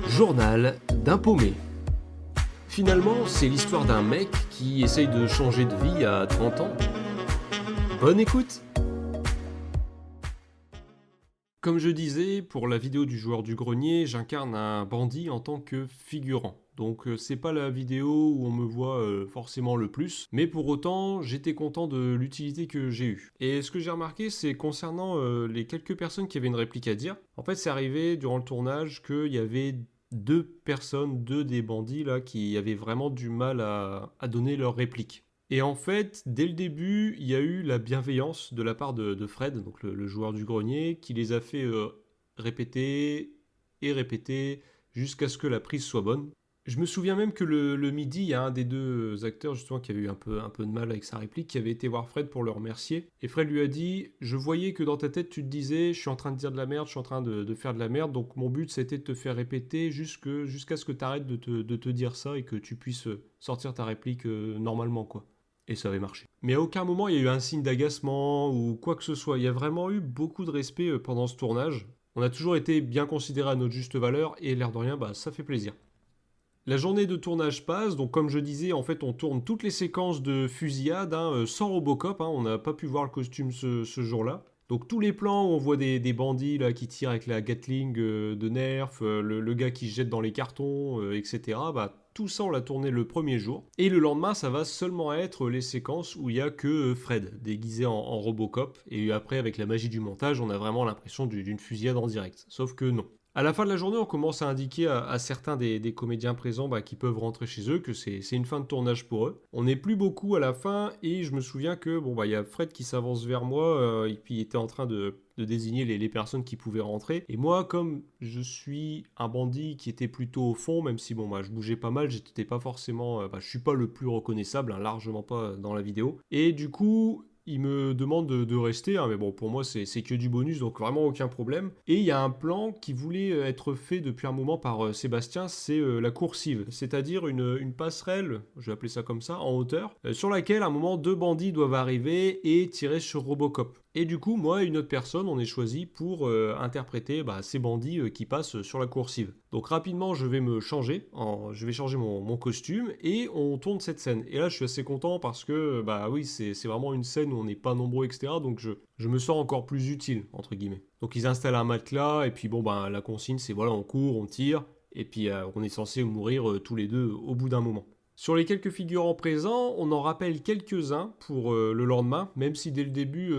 Journal d'un paumé. Finalement, c'est l'histoire d'un mec qui essaye de changer de vie à 30 ans. Bonne écoute! Comme je disais, pour la vidéo du joueur du grenier, j'incarne un bandit en tant que figurant. Donc c'est pas la vidéo où on me voit forcément le plus, mais pour autant j'étais content de l'utilité que j'ai eue. Et ce que j'ai remarqué, c'est concernant les quelques personnes qui avaient une réplique à dire, en fait c'est arrivé durant le tournage qu'il y avait deux personnes, deux des bandits là, qui avaient vraiment du mal à donner leur réplique. Et en fait, dès le début, il y a eu la bienveillance de la part de Fred, donc le joueur du grenier, qui les a fait répéter et répéter jusqu'à ce que la prise soit bonne. Je me souviens même que le midi, il y a un des deux acteurs justement qui avait eu un peu de mal avec sa réplique, qui avait été voir Fred pour le remercier. Et Fred lui a dit, je voyais que dans ta tête tu te disais, je suis en train de dire de la merde, je suis en train de faire de la merde, donc mon but c'était de te faire répéter jusqu'à ce que tu arrêtes de te dire ça et que tu puisses sortir ta réplique normalement quoi. Et ça avait marché. Mais à aucun moment il y a eu un signe d'agacement ou quoi que ce soit. Il y a vraiment eu beaucoup de respect pendant ce tournage. On a toujours été bien considérés à notre juste valeur et l'air de rien, bah, ça fait plaisir. La journée de tournage passe, donc comme je disais, en fait on tourne toutes les séquences de fusillade sans Robocop, on n'a pas pu voir le costume ce jour-là. Donc tous les plans où on voit des bandits là, qui tirent avec la Gatling de Nerf, le gars qui se jette dans les cartons, etc. Bah, tout ça on l'a tourné le premier jour. Et le lendemain ça va seulement être les séquences où il n'y a que Fred déguisé en Robocop. Et après avec la magie du montage on a vraiment l'impression d'une fusillade en direct. Sauf que non. À la fin de la journée, on commence à indiquer à certains des comédiens présents qui peuvent rentrer chez eux que c'est une fin de tournage pour eux. On n'est plus beaucoup à la fin et je me souviens que il y a Fred qui s'avance vers moi et puis il était en train de désigner les personnes qui pouvaient rentrer. Et moi, comme je suis un bandit qui était plutôt au fond, même si je bougeais pas mal, j'étais pas forcément, je suis pas le plus reconnaissable, largement pas dans la vidéo. Et du coup, il me demande de rester, mais bon, pour moi, c'est que du bonus, donc vraiment aucun problème. Et il y a un plan qui voulait être fait depuis un moment par Sébastien, c'est la coursive, c'est-à-dire une passerelle, je vais appeler ça comme ça, en hauteur, sur laquelle à un moment deux bandits doivent arriver et tirer sur Robocop. Et du coup, moi et une autre personne, on est choisi pour interpréter ces bandits qui passent sur la coursive. Donc rapidement, je vais me changer, je vais changer mon costume et on tourne cette scène. Et là, je suis assez content parce que, oui, c'est vraiment une scène où on n'est pas nombreux, etc. Donc je me sens encore plus utile, entre guillemets. Donc ils installent un matelas et puis la consigne, c'est voilà, on court, on tire et puis on est censé mourir tous les deux au bout d'un moment. Sur les quelques figurants présents, on en rappelle quelques-uns pour le lendemain, même si dès le début,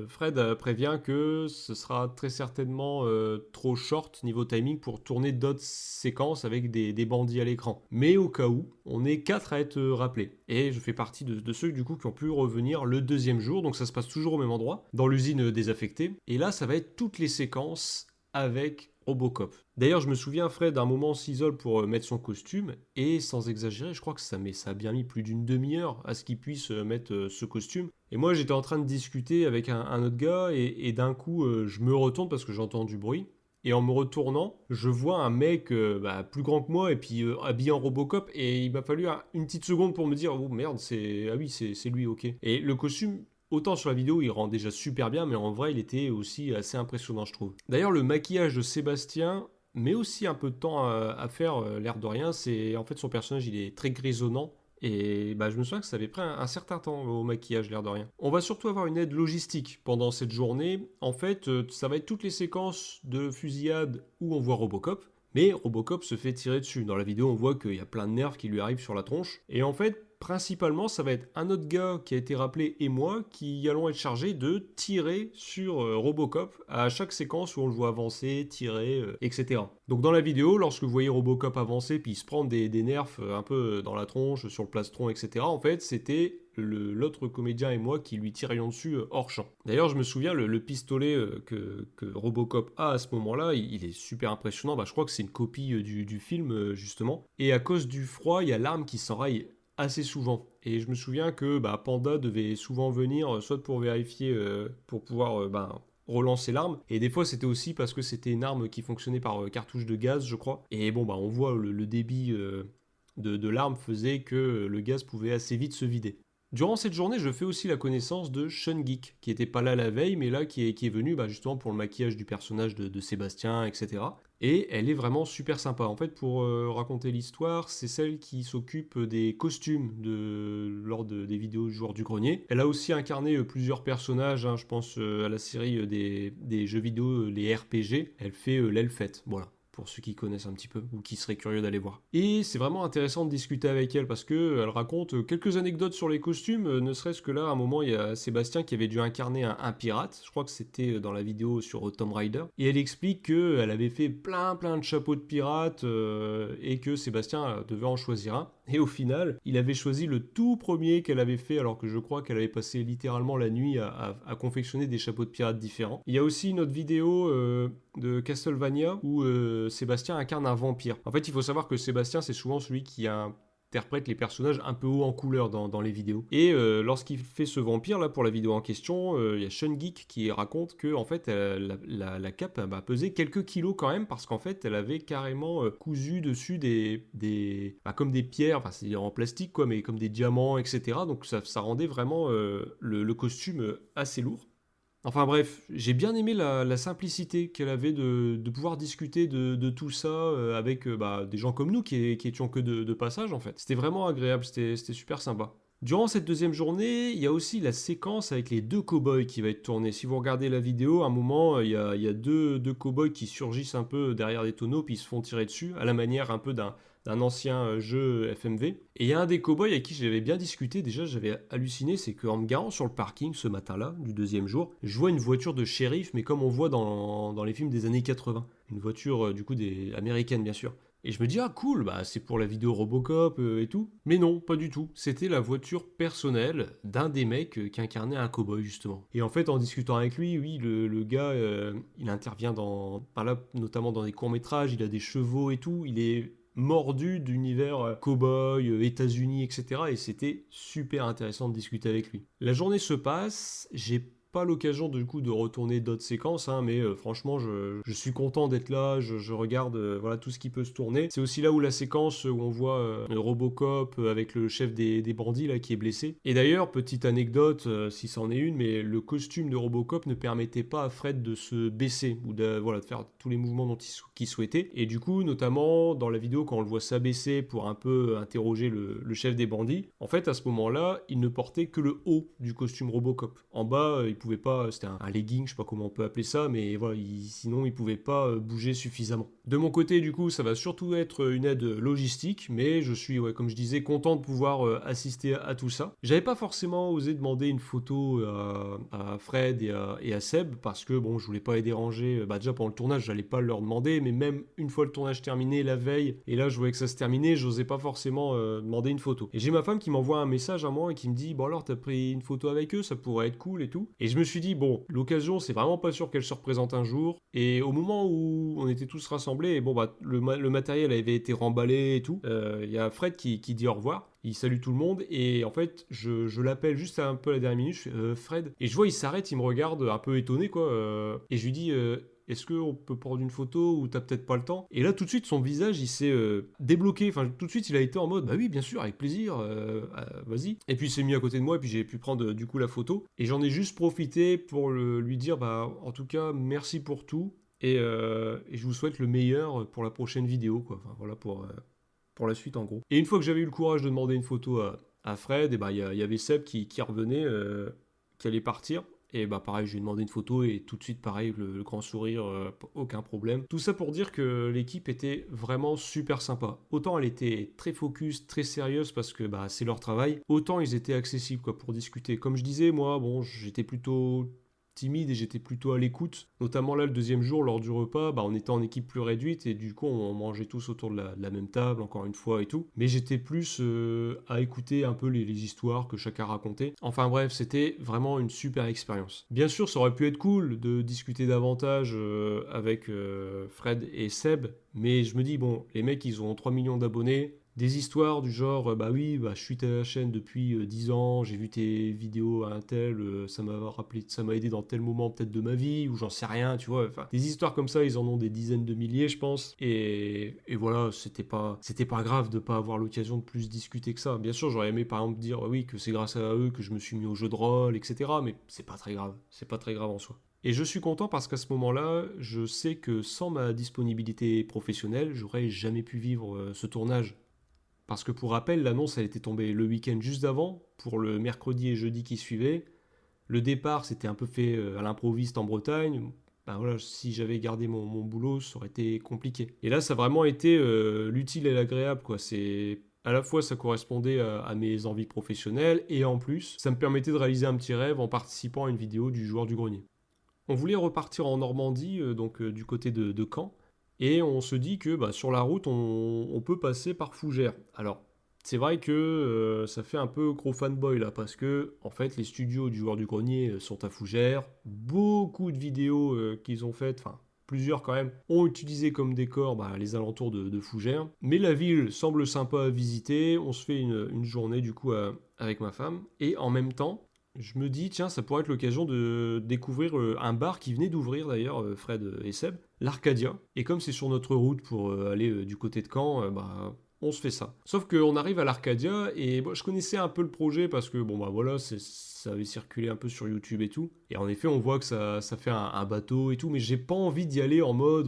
Fred prévient que ce sera très certainement trop short niveau timing pour tourner d'autres séquences avec des bandits à l'écran. Mais au cas où, on est 4 à être rappelés. Et je fais partie de ceux du coup qui ont pu revenir le deuxième jour, donc ça se passe toujours au même endroit, dans l'usine désaffectée. Et là, ça va être toutes les séquences avec Robocop. D'ailleurs, je me souviens, Fred, à un moment s'isole pour mettre son costume, et sans exagérer, je crois que ça a bien mis plus d'une demi-heure à ce qu'il puisse mettre ce costume. Et moi, j'étais en train de discuter avec un autre gars, et d'un coup, je me retourne parce que j'entends du bruit. Et en me retournant, je vois un mec plus grand que moi et puis habillé en Robocop. Et il m'a fallu une petite seconde pour me dire, oh merde, c'est lui, ok. Et le costume, autant sur la vidéo, il rend déjà super bien, mais en vrai, il était aussi assez impressionnant, je trouve. D'ailleurs, le maquillage de Sébastien met aussi un peu de temps à faire, l'air de rien. C'est en fait son personnage, il est très grisonnant. Et je me souviens que ça avait pris un certain temps au maquillage, l'air de rien. On va surtout avoir une aide logistique pendant cette journée. En fait, ça va être toutes les séquences de fusillade où on voit Robocop. Mais Robocop se fait tirer dessus. Dans la vidéo, on voit qu'il y a plein de nerfs qui lui arrivent sur la tronche. Et en fait, principalement, ça va être un autre gars qui a été rappelé et moi qui allons être chargés de tirer sur Robocop à chaque séquence où on le voit avancer, tirer, etc. Donc dans la vidéo, lorsque vous voyez Robocop avancer puis il se prendre des nerfs un peu dans la tronche, sur le plastron, etc. En fait, c'était l'autre comédien et moi qui lui tirions dessus hors champ. D'ailleurs, je me souviens, le pistolet que Robocop a à ce moment-là, il est super impressionnant. Je crois que c'est une copie du film, justement. Et à cause du froid, il y a l'arme qui s'enraye assez souvent. Et je me souviens que Panda devait souvent venir, soit pour vérifier, pour pouvoir relancer l'arme. Et des fois, c'était aussi parce que c'était une arme qui fonctionnait par cartouche de gaz, je crois. Et on voit le débit de l'arme faisait que le gaz pouvait assez vite se vider. Durant cette journée, je fais aussi la connaissance de Sean Geek, qui était pas là la veille, mais là qui est venu justement pour le maquillage du personnage de Sébastien, etc. Et elle est vraiment super sympa. En fait, pour raconter l'histoire, c'est celle qui s'occupe des costumes des vidéos du joueur du grenier. Elle a aussi incarné plusieurs personnages, hein, je pense à la série des jeux vidéo, les RPG. Elle fait l'elfette, voilà, pour ceux qui connaissent un petit peu ou qui seraient curieux d'aller voir. Et c'est vraiment intéressant de discuter avec elle parce que elle raconte quelques anecdotes sur les costumes, ne serait-ce que là, à un moment, il y a Sébastien qui avait dû incarner un pirate, je crois que c'était dans la vidéo sur Tomb Raider, et elle explique qu'elle avait fait plein de chapeaux de pirate et que Sébastien devait en choisir un. Et au final, il avait choisi le tout premier qu'elle avait fait, alors que je crois qu'elle avait passé littéralement la nuit à confectionner des chapeaux de pirates différents. Il y a aussi une autre vidéo de Castlevania où Sébastien incarne un vampire. En fait, il faut savoir que Sébastien, c'est souvent celui qui interprète les personnages un peu haut en couleur dans les vidéos. Et lorsqu'il fait ce vampire là pour la vidéo en question, il y a Sean Geek qui raconte que en fait la cape pesait quelques kilos quand même parce qu'en fait elle avait carrément cousu dessus comme des pierres, enfin c'est en plastique quoi, mais comme des diamants, etc. Donc ça rendait vraiment le costume assez lourd. Enfin bref, j'ai bien aimé la simplicité qu'elle avait de pouvoir discuter de tout ça avec des gens comme nous qui étions que de passage en fait. C'était vraiment agréable, c'était super sympa. Durant cette deuxième journée, il y a aussi la séquence avec les deux cow-boys qui va être tournée. Si vous regardez la vidéo, à un moment, il y a deux cow-boys qui surgissent un peu derrière des tonneaux puis ils se font tirer dessus, à la manière un peu d'un ancien jeu FMV. Et il y a un des cow-boys avec qui j'avais bien discuté, déjà j'avais halluciné, c'est qu'en me garant sur le parking ce matin-là, du deuxième jour, je vois une voiture de shérif, mais comme on voit dans les films des années 80. Une voiture du coup américaine bien sûr. Et je me dis, ah cool, c'est pour la vidéo Robocop et tout. Mais non, pas du tout. C'était la voiture personnelle d'un des mecs qui incarnait un cowboy, justement. Et en fait, en discutant avec lui, oui, le gars, il intervient notamment dans des courts-métrages, il a des chevaux et tout. Il est mordu d'univers cowboy, États-Unis, etc. Et c'était super intéressant de discuter avec lui. La journée se passe, j'ai pas l'occasion du coup de retourner d'autres séquences, hein, mais franchement je suis content d'être là, je regarde voilà tout ce qui peut se tourner. C'est aussi là où la séquence où on voit Robocop avec le chef des bandits là qui est blessé. Et d'ailleurs, petite anecdote, si c'en est une, mais le costume de Robocop ne permettait pas à Fred de se baisser ou de faire tous les mouvements qu'il souhaitait. Et du coup, notamment dans la vidéo quand on le voit s'abaisser pour un peu interroger le chef des bandits, en fait à ce moment-là, il ne portait que le haut du costume Robocop. En bas, il pouvait pas, c'était un legging, je sais pas comment on peut appeler ça, mais voilà, sinon il pouvait pas bouger suffisamment. De mon côté, du coup, ça va surtout être une aide logistique, mais je suis, comme je disais, content de pouvoir assister à tout ça. J'avais pas forcément osé demander une photo à Fred et à Seb, parce que bon, je voulais pas les déranger. Déjà pendant le tournage, j'allais pas leur demander, mais même une fois le tournage terminé, la veille, et là je voyais que ça se terminait, j'osais pas forcément demander une photo. Et j'ai ma femme qui m'envoie un message à moi et qui me dit, bon alors t'as pris une photo avec eux, ça pourrait être cool et tout. Et je me suis dit, bon, l'occasion, c'est vraiment pas sûr qu'elle se représente un jour. Et au moment où on était tous rassemblés, et bon, le matériel avait été remballé et tout, il y a Fred qui dit au revoir. Il salue tout le monde et en fait, je l'appelle juste un peu à la dernière minute, je fais, Fred. Et je vois, il s'arrête, il me regarde un peu étonné, quoi. Et je lui dis, est-ce qu'on peut prendre une photo ou t'as peut-être pas le temps? Et là, tout de suite, son visage, il s'est débloqué. Enfin, tout de suite, il a été en mode, bah oui, bien sûr, avec plaisir, vas-y. Et puis, il s'est mis à côté de moi, et puis j'ai pu prendre du coup la photo. Et j'en ai juste profité pour lui dire, en tout cas, merci pour tout. Et je vous souhaite le meilleur pour la prochaine vidéo, quoi. Enfin, voilà, pour la suite, en gros. Et une fois que j'avais eu le courage de demander une photo à Fred, et il y avait Seb qui revenait, qui allait partir. Et pareil, je lui ai demandé une photo et tout de suite pareil, le grand sourire, aucun problème. Tout ça pour dire que l'équipe était vraiment super sympa. Autant elle était très focus, très sérieuse parce que c'est leur travail, autant ils étaient accessibles quoi, pour discuter. Comme je disais, moi, bon, j'étais plutôt timide et j'étais plutôt à l'écoute. Notamment là, le deuxième jour, lors du repas, on était en équipe plus réduite et du coup, on mangeait tous autour de la même table, encore une fois et tout. Mais j'étais plus à écouter un peu les histoires que chacun racontait. Enfin bref, c'était vraiment une super expérience. Bien sûr, ça aurait pu être cool de discuter davantage avec Fred et Seb, mais je me dis, bon, les mecs, ils ont 3 millions d'abonnés. Des histoires du genre, bah oui, bah, je suis ta chaîne depuis 10 ans, j'ai vu tes vidéos à un tel, ça m'a rappelé, ça m'a aidé dans tel moment peut-être de ma vie, ou j'en sais rien, tu vois. Enfin, des histoires comme ça, ils en ont des dizaines de milliers, je pense. Et voilà, c'était pas grave de pas avoir l'occasion de plus discuter que ça. Bien sûr, j'aurais aimé par exemple dire, oui, que c'est grâce à eux que je me suis mis au jeu de rôle, etc. Mais c'est pas très grave. C'est pas très grave en soi. Et je suis content parce qu'à ce moment-là, je sais que sans ma disponibilité professionnelle, j'aurais jamais pu vivre ce tournage. Parce que pour rappel, l'annonce elle était tombée le week-end juste d'avant, pour le mercredi et jeudi qui suivaient. Le départ s'était un peu fait à l'improviste en Bretagne. Ben voilà, si j'avais gardé mon boulot, ça aurait été compliqué. Et là, ça a vraiment été l'utile et l'agréable, quoi. C'est à la fois ça correspondait à mes envies professionnelles et en plus, ça me permettait de réaliser un petit rêve en participant à une vidéo du joueur du grenier. On voulait repartir en Normandie, donc du côté de Caen, et on se dit que bah, sur la route, on peut passer par Fougères. Alors, c'est vrai que ça fait un peu gros fanboy là, parce que en fait, les studios du joueur du grenier sont à Fougères. Beaucoup de vidéos qu'ils ont faites, enfin plusieurs quand même, ont utilisé comme décor bah, les alentours de Fougères. Mais la ville semble sympa à visiter. On se fait une journée du coup avec ma femme, et en même temps, je me dis, tiens, ça pourrait être l'occasion de découvrir un bar qui venait d'ouvrir d'ailleurs, Fred et Seb, l'Arcadia. Et comme c'est sur notre route pour aller du côté de Caen, bah, on se fait ça. Sauf qu'on arrive à l'Arcadia et bon, je connaissais un peu le projet parce que bon bah voilà, ça avait circulé un peu sur YouTube et tout. Et en effet, on voit que ça fait un bateau et tout, mais j'ai pas envie d'y aller en mode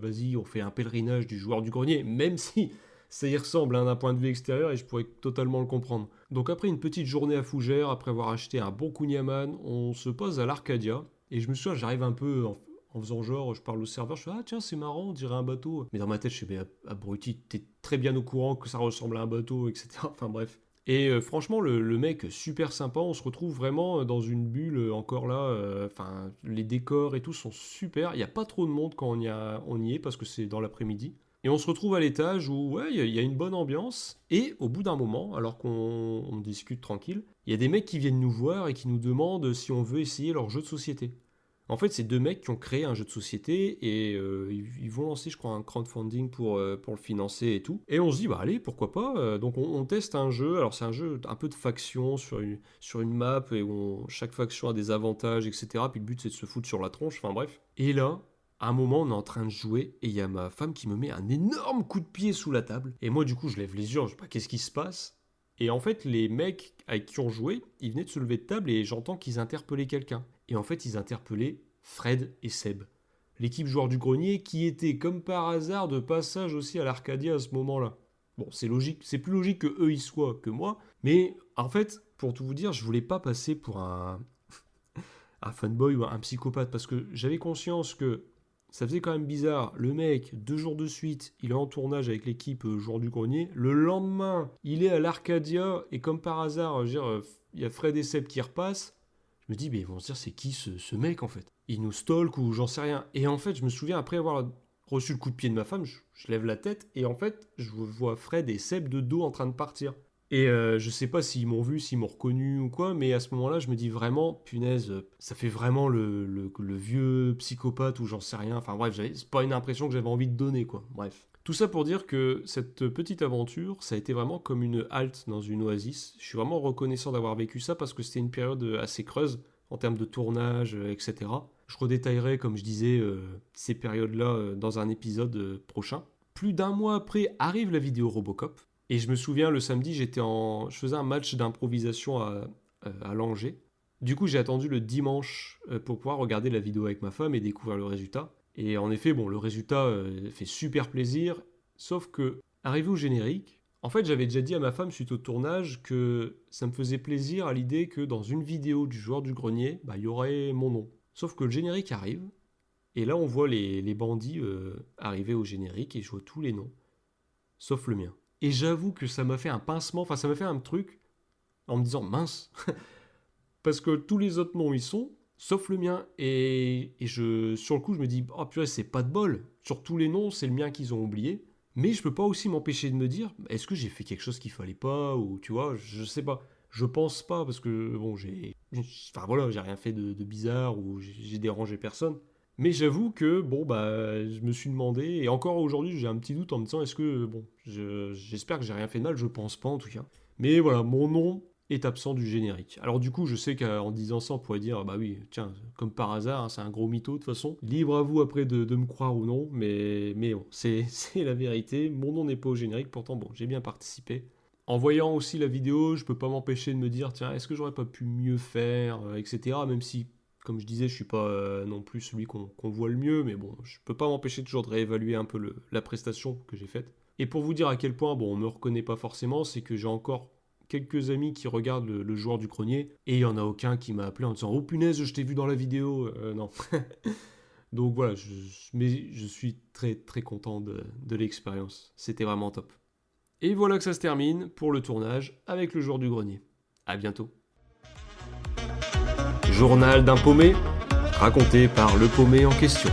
vas-y, on fait un pèlerinage du joueur du grenier, même si ça y ressemble hein, d'un point de vue extérieur et je pourrais totalement le comprendre. Donc après une petite journée à Fougères, après avoir acheté un bon kouign-amann, on se pose à l'Arcadia. Et je me souviens, j'arrive un peu en faisant genre, je parle au serveur, je fais ah tiens c'est marrant, on dirait un bateau. Mais dans ma tête je fais mais abruti, t'es très bien au courant que ça ressemble à un bateau, etc. Enfin bref. Et franchement le mec super sympa, on se retrouve vraiment dans une bulle encore là. Enfin les décors et tout sont super. Il n'y a pas trop de monde quand on y est parce que c'est dans l'après-midi. Et on se retrouve à l'étage où, ouais, il y a une bonne ambiance. Et au bout d'un moment, alors qu'on discute tranquille, il y a des mecs qui viennent nous voir et qui nous demandent si on veut essayer leur jeu de société. En fait, c'est deux mecs qui ont créé un jeu de société et ils vont lancer, je crois, un crowdfunding pour le financer et tout. Et on se dit, bah allez, pourquoi pas. Donc on teste un jeu. Alors c'est un jeu un peu de faction sur une map et où chaque faction a des avantages, etc. Puis le but c'est de se foutre sur la tronche. Enfin bref. Et là, à un moment, on est en train de jouer et il y a ma femme qui me met un énorme coup de pied sous la table. Et moi, du coup, je lève les yeux, je sais pas qu'est-ce qui se passe. Et en fait, les mecs avec qui on jouait, ils venaient de se lever de table et j'entends qu'ils interpellaient quelqu'un. Et en fait, ils interpellaient Fred et Seb. L'équipe joueur du grenier qui était comme par hasard de passage aussi à l'Arcadia à ce moment-là. Bon, c'est logique, c'est plus logique que eux y soient que moi, mais en fait, pour tout vous dire, je voulais pas passer pour un fanboy ou un psychopathe parce que j'avais conscience que ça faisait quand même bizarre. Le mec, 2 jours de suite, il est en tournage avec l'équipe Joueur du Grenier. Le lendemain, il est à l'Arcadia et comme par hasard, je veux dire, il y a Fred et Seb qui repassent. Je me dis, mais ils vont se dire, c'est qui ce mec en fait? Il nous stalk ou j'en sais rien. Et en fait, je me souviens, après avoir reçu le coup de pied de ma femme, je lève la tête et en fait, je vois Fred et Seb de dos en train de partir. Et je sais pas s'ils m'ont vu, s'ils m'ont reconnu ou quoi, mais à ce moment-là, je me dis vraiment, punaise, ça fait vraiment le vieux psychopathe ou j'en sais rien. Enfin bref, c'est pas une impression que j'avais envie de donner, quoi. Bref. Tout ça pour dire que cette petite aventure, ça a été vraiment comme une halte dans une oasis. Je suis vraiment reconnaissant d'avoir vécu ça parce que c'était une période assez creuse en termes de tournage, etc. Je redétaillerai, comme je disais, ces périodes-là dans un épisode prochain. Plus d'un mois après arrive la vidéo Robocop. Et je me souviens, le samedi, je faisais un match d'improvisation à Langeais. Du coup, j'ai attendu le dimanche pour pouvoir regarder la vidéo avec ma femme et découvrir le résultat. Et en effet, bon, le résultat fait super plaisir. Sauf que, arrivé au générique, en fait, j'avais déjà dit à ma femme suite au tournage que ça me faisait plaisir à l'idée que dans une vidéo du joueur du grenier, bah, il y aurait mon nom. Sauf que le générique arrive, et là, on voit les bandits arriver au générique et je vois tous les noms, sauf le mien. Et j'avoue que ça m'a fait un pincement, enfin ça m'a fait un truc en me disant mince, parce que tous les autres noms ils sont, sauf le mien. Et sur le coup je me dis, oh purée c'est pas de bol, sur tous les noms c'est le mien qu'ils ont oublié. Mais je peux pas aussi m'empêcher de me dire, est-ce que j'ai fait quelque chose qu'il fallait pas, ou tu vois, je sais pas. Je pense pas, parce que bon, enfin voilà, j'ai rien fait de bizarre, ou j'ai dérangé personne. Mais j'avoue que, bon, bah, je me suis demandé, et encore aujourd'hui, j'ai un petit doute en me disant, est-ce que, bon, j'espère que j'ai rien fait de mal, je pense pas en tout cas. Mais voilà, mon nom est absent du générique. Alors du coup, je sais qu'en disant ça, on pourrait dire, bah oui, tiens, comme par hasard, hein, c'est un gros mytho de toute façon. Libre à vous après de me croire ou non, mais bon, c'est la vérité. Mon nom n'est pas au générique, pourtant, bon, j'ai bien participé. En voyant aussi la vidéo, je peux pas m'empêcher de me dire, tiens, est-ce que j'aurais pas pu mieux faire, etc. Même si, comme je disais, je suis pas non plus celui qu'on voit le mieux, mais bon, je peux pas m'empêcher toujours de réévaluer un peu la prestation que j'ai faite. Et pour vous dire à quel point, bon, on me reconnaît pas forcément, c'est que j'ai encore quelques amis qui regardent le joueur du grenier, et il y en a aucun qui m'a appelé en disant, oh punaise, je t'ai vu dans la vidéo, non. Donc voilà, mais je suis très très content de l'expérience. C'était vraiment top. Et voilà que ça se termine pour le tournage avec le joueur du grenier. À bientôt. Journal d'un paumé, raconté par le paumé en question.